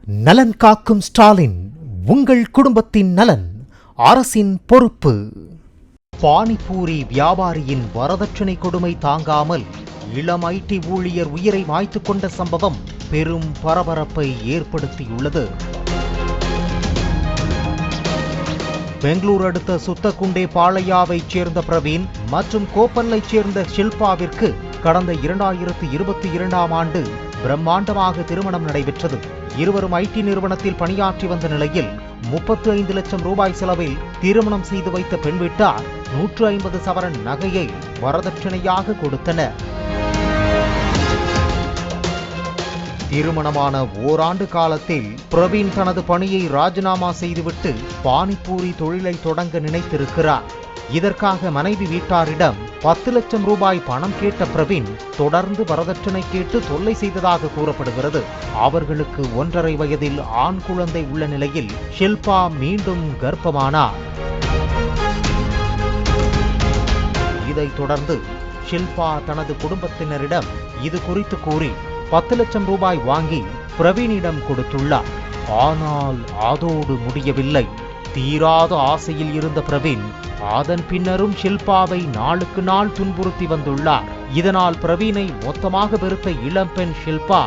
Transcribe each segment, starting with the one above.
நலன் காக்கும் ஸ்டாலின், உங்கள் குடும்பத்தின் நலன் அரசின் பொறுப்பு. பானிபூரி வியாபாரியின் வரதட்சணை கொடுமை தாங்காமல் இளம் ஐடி ஊழியர் உயிரை மாய்த்துக் கொண்ட சம்பவம் பெரும் பரபரப்பை ஏற்படுத்தியுள்ளது. பெங்களூர் அடுத்த சுத்தகுண்டே பாளையாவைச் சேர்ந்த பிரவீன் மற்றும் கோப்பல்லைச் சேர்ந்த ஷில்பாவிற்கு கடந்த 2022ஆம் ஆண்டு பிரம்மாண்டமாக திருமணம் நடைபெற்றது. இருவரும் ஐடி நிறுவனத்தில் பணியாற்றி வந்த நிலையில் 35 லட்சம் ரூபாய் செலவில் திருமணம் செய்து வைத்த பெண் வீட்டார் 150 சவரன் நகையை வரதட்சணையாக கொடுத்தனர். திருமணமான ஓராண்டு காலத்தில் பிரவீன் தனது பணியை ராஜினாமா செய்துவிட்டு பானிபூரி தொழிலை தொடங்க நினைத்திருக்கிறார். இதற்காக மனைவி வீட்டாரிடம் 10 லட்சம் ரூபாய் பணம் கேட்ட பிரவீன் தொடர்ந்து வரதட்சணை கேட்டு தொல்லை செய்ததாக கூறப்படுகிறது. அவர்களுக்கு 1.5 வயதில் ஆண் குழந்தை உள்ள நிலையில் ஷில்பா மீண்டும் கர்ப்பமானார். இதைத் தொடர்ந்து ஷில்பா தனது குடும்பத்தினரிடம் இது குறித்து கூறி 10 லட்சம் ரூபாய் வாங்கி பிரவீனிடம் கொடுத்துள்ளார். ஆனால் அதோடு முடியவில்லை. தீராத ஆசையில் இருந்த பிரவீன் அதன் பின்னரும் ஷில்பாவை நாளுக்கு நாள் துன்புறுத்தி வந்துள்ளார். இதனால் பிரவீனை மொத்தமாக வெறுத்த இளம்பெண் ஷில்பா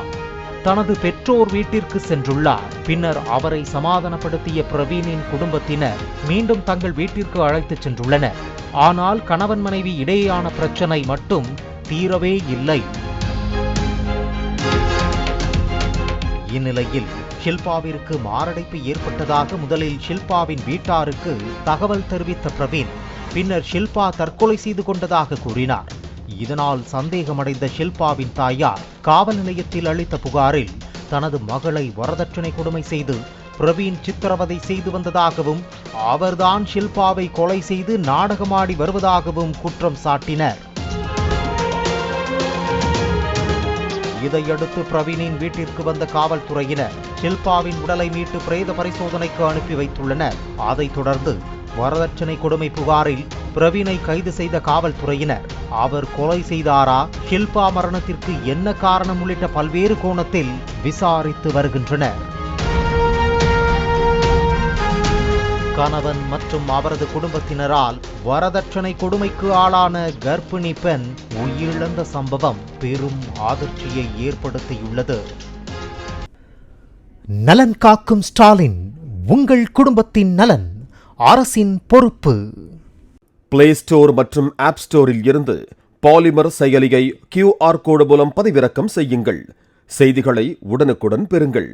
தனது பெற்றோர் வீட்டிற்கு சென்றுள்ளார். பின்னர் அவரை சமாதானப்படுத்திய பிரவீனின் குடும்பத்தினர் மீண்டும் தங்கள் வீட்டிற்கு அழைத்துச் சென்றுள்ளனர். ஆனால் கணவன் மனைவி இடையேயான பிரச்சனை மட்டும் தீரவே இல்லை. இந்நிலையில் ஷில்பாவிற்கு மாரடைப்பு ஏற்பட்டதாக முதலில் ஷில்பாவின் வீட்டாருக்கு தகவல் தெரிவித்த பிரவீன் பின்னர் ஷில்பா தற்கொலை செய்து கொண்டதாக கூறினார். இதனால் சந்தேகமடைந்த ஷில்பாவின் தாயார் காவல் நிலையத்தில் அளித்த புகாரில் தனது மகளை வரதட்சணை கொடுமை செய்து பிரவீன் சித்திரவதை செய்து வந்ததாகவும் அவர்தான் ஷில்பாவை கொலை செய்து நாடகமாடி வருவதாகவும் குற்றம் சாட்டினர். இதையடுத்து பிரவீனின் வீட்டிற்கு வந்த காவல்துறையினர் ஷில்பாவின் உடலை மீட்டு பிரேத பரிசோதனைக்கு அனுப்பி வைத்துள்ளனர். அதைத் தொடர்ந்து வரதட்சணை கொடுமை புகாரில் பிரவீனை கைது செய்த காவல்துறையினர் அவர் கொலை செய்தாரா, ஷில்பா மரணத்திற்கு என்ன காரணம் உள்ளிட்ட பல்வேறு கோணத்தில் விசாரித்து வருகின்றனர். கணவன் மற்றும் அவரது குடும்பத்தினரால் வரதட்சணை கொடுமைக்கு ஆளான கர்ப்பிணி பெண் உயிரிழந்த சம்பவம் பெரும் அதிர்ச்சியை ஏற்படுத்தியுள்ளது. நலன் காக்கும் ஸ்டாலின், உங்கள் குடும்பத்தின் நலன் அரசின் பொறுப்பு. பிளே ஸ்டோர் மற்றும் ஆப் ஸ்டோரில் இருந்து பாலிமர் செயலியை QR கோடு மூலம் பதிவிறக்கம் செய்யுங்கள். செய்திகளை உடனுக்குடன் பெறுங்கள்.